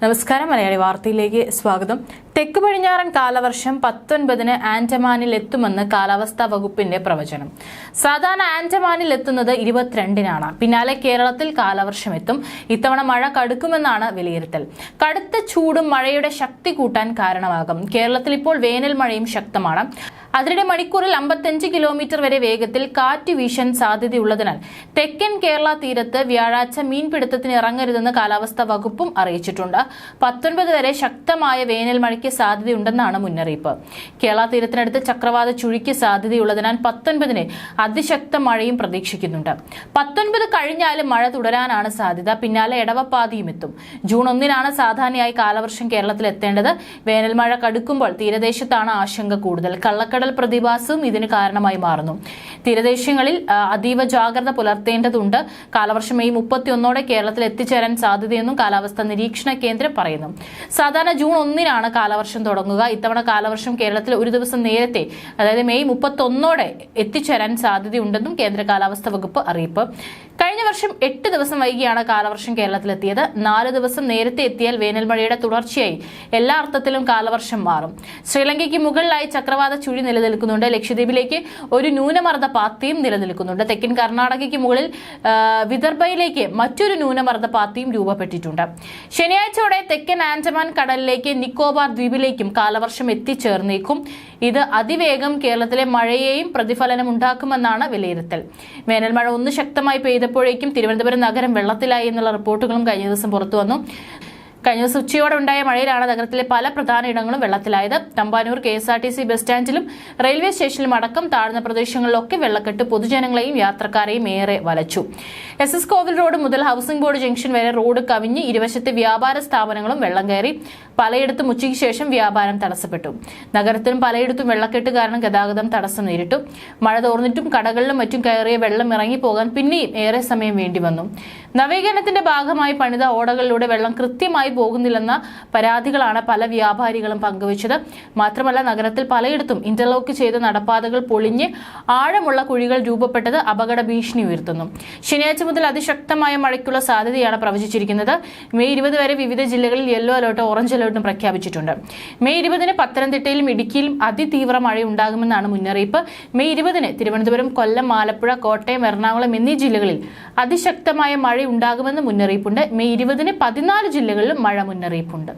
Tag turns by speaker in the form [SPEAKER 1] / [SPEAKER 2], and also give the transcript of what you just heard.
[SPEAKER 1] നമസ്കാരം. മലയാളി വാർത്തയിലേക്ക് സ്വാഗതം. തെക്ക് പടിഞ്ഞാറൻ കാലവർഷം 19-ന് ആൻഡമാനിൽ എത്തുമെന്ന് കാലാവസ്ഥാ വകുപ്പിന്റെ പ്രവചനം. സാധാരണ ആൻഡമാനിൽ എത്തുന്നത് 22-നാണ്. പിന്നാലെ കേരളത്തിൽ കാലവർഷം എത്തും. ഇത്തവണ മഴ കടുക്കുമെന്നാണ് വിലയിരുത്തൽ. കടുത്ത ചൂടും മഴയുടെ ശക്തി കൂട്ടാൻ കാരണമാകും. കേരളത്തിൽ ഇപ്പോൾ വേനൽ മഴയും ശക്തമാണ്. അതിനിടെ മണിക്കൂറിൽ 55 കിലോമീറ്റർ വരെ വേഗത്തിൽ കാറ്റ് വീശാൻ സാധ്യതയുള്ളതിനാൽ തെക്കൻ കേരള തീരത്ത് വ്യാഴാഴ്ച മീൻപിടുത്തത്തിന് ഇറങ്ങരുതെന്ന് കാലാവസ്ഥാ വകുപ്പും അറിയിച്ചിട്ടുണ്ട്. 19 വരെ ശക്തമായ വേനൽ മഴയ്ക്ക് സാധ്യതയുണ്ടെന്നാണ് മുന്നറിയിപ്പ്. കേരള തീരത്തിനടുത്ത് ചക്രവാത ചുഴിക്ക് സാധ്യതയുള്ളതിനാൽ 19-ന് അതിശക്ത മഴയും പ്രതീക്ഷിക്കുന്നുണ്ട്. 19 കഴിഞ്ഞാലും മഴ തുടരാനാണ് സാധ്യത. പിന്നാലെ ഇടവപ്പാതിയും എത്തും. ജൂൺ 1-നാണ് സാധാരണയായി കാലവർഷം കേരളത്തിൽ എത്തേണ്ടത്. വേനൽ മഴ കടുക്കുമ്പോൾ തീരദേശത്താണ് ആശങ്ക കൂടുതൽ. കള്ളക്കടൽ പ്രതിഭാസവും ഇതിന് കാരണമായി മാറുന്നു. തീരദേശങ്ങളിൽ അതീവ ജാഗ്രത പുലർത്തേണ്ടതുണ്ട്. കാലവർഷം മെയ് 31-ഓടെ കേരളത്തിൽ എത്തിച്ചേരാൻ സാധ്യതയെന്നും കാലാവസ്ഥാ നിരീക്ഷണ കേന്ദ്രം പറയുന്നു. സാധാരണ ജൂൺ 1-നാണ് കാലവർഷം തുടങ്ങുക. ഇത്തവണ കാലവർഷം കേരളത്തിൽ ഒരു ദിവസം നേരത്തെ, അതായത് മെയ് 31-ഓടെ എത്തിച്ചേരാൻ സാധ്യതയുണ്ടെന്നും കേന്ദ്ര കാലാവസ്ഥാ വകുപ്പ് അറിയിപ്പ്. കഴിഞ്ഞ വർഷം 8 ദിവസം വൈകിയാണ് കാലവർഷം കേരളത്തിലെത്തിയത്. 4 ദിവസം നേരത്തെ എത്തിയാൽ വേനൽ മഴയുടെ തുടർച്ചയായി എല്ലാ അർത്ഥത്തിലും കാലവർഷം മാറും. ശ്രീലങ്കയ്ക്ക് മുകളിലായി ചക്രവാത ചുഴി നിലനിൽക്കുന്നുണ്ട്. ലക്ഷദ്വീപിലേക്ക് ഒരു ന്യൂനമർദ്ദ പാത്തിയും നിലനിൽക്കുന്നുണ്ട്. തെക്കൻ കർണാടകയ്ക്ക് മുകളിൽ വിദർഭയിലേക്ക് മറ്റൊരു ന്യൂനമർദ്ദ പാത്തിയും രൂപപ്പെട്ടിട്ടുണ്ട്. ശനിയാഴ്ചയോടെ തെക്കൻ ആൻഡമാൻ കടലിലേക്ക് നിക്കോബാർ ദ്വീപിലേക്കും കാലവർഷം എത്തിച്ചേർന്നേക്കും. ഇത് അതിവേഗം കേരളത്തിലെ മഴയെയും പ്രതിഫലനം ഉണ്ടാക്കുമെന്നാണ് വിലയിരുത്തൽ. വേനൽ മഴ ഒന്ന് ശക്തമായി പെയ്തപ്പോഴേക്കും തിരുവനന്തപുരം നഗരം വെള്ളത്തിലായി എന്നുള്ള റിപ്പോർട്ടുകളും കഴിഞ്ഞ ദിവസം പുറത്തു വന്നു. കഴിഞ്ഞ ദിവസം ഉച്ചയോടെ ഉണ്ടായ മഴയിലാണ് നഗരത്തിലെ പല പ്രധാന ഇടങ്ങളും വെള്ളത്തിലായത്. തമ്പാനൂർ KSRTC ബസ് സ്റ്റാൻഡിലും റെയിൽവേ സ്റ്റേഷനിലും അടക്കം താഴ്ന്ന പ്രദേശങ്ങളിലൊക്കെ വെള്ളക്കെട്ട് പൊതുജനങ്ങളെയും യാത്രക്കാരെയും ഏറെ വലച്ചു. SS കോവിൽ റോഡ് മുതൽ ഹൗസിംഗ് ബോർഡ് ജംഗ്ഷൻ വരെ റോഡ് കവിഞ്ഞ് ഇരുവശത്തെ വ്യാപാര സ്ഥാപനങ്ങളും വെള്ളം കയറി. പലയിടത്തും ഉച്ചയ്ക്ക് ശേഷം വ്യാപാരം തടസ്സപ്പെട്ടു. നഗരത്തിലും പലയിടത്തും വെള്ളക്കെട്ട് കാരണം ഗതാഗതം തടസ്സം നേരിട്ടു. മഴ തോർന്നിട്ടും കടകളിലും മറ്റും കയറിയ വെള്ളം ഇറങ്ങിപ്പോകാൻ പിന്നെയും ഏറെ സമയം വേണ്ടി വന്നു. നവീകരണത്തിന്റെ ഭാഗമായി പണിത ഓടകളിലൂടെ വെള്ളം കൃത്യമായി പോകുന്നില്ലെന്ന പരാതികളാണ് പല വ്യാപാരികളും പങ്കുവച്ചത്. മാത്രമല്ല, നഗരത്തിൽ പലയിടത്തും ഇന്റർലോക്ക് ചെയ്ത നടപ്പാതകൾ പൊളിഞ്ഞ് ആഴമുള്ള കുഴികൾ രൂപപ്പെട്ടത് അപകട ഭീഷണി ഉയർത്തുന്നു. ശനിയാഴ്ച മുതൽ അതിശക്തമായ മഴയ്ക്കുള്ള സാധ്യതയാണ് പ്രവചിച്ചിരിക്കുന്നത്. മെയ് 20 വരെ വിവിധ ജില്ലകളിൽ യെല്ലോ അലർട്ടും ഓറഞ്ച് അലർട്ടും പ്രഖ്യാപിച്ചിട്ടുണ്ട്. മെയ് 20-ന് പത്തനംതിട്ടയിലും ഇടുക്കിയിലും അതിതീവ്ര മഴയുണ്ടാകുമെന്നാണ് മുന്നറിയിപ്പ്. മെയ് 20-ന് തിരുവനന്തപുരം, കൊല്ലം, ആലപ്പുഴ, കോട്ടയം, എറണാകുളം എന്നീ ജില്ലകളിൽ അതിശക്തമായ മഴ ഉണ്ടാകുമെന്ന് മുന്നറിയിപ്പുണ്ട്. മെയ് 20-ന് 14 ജില്ലകളിലും മഴ മുന്നറിയിപ്പുണ്ട്.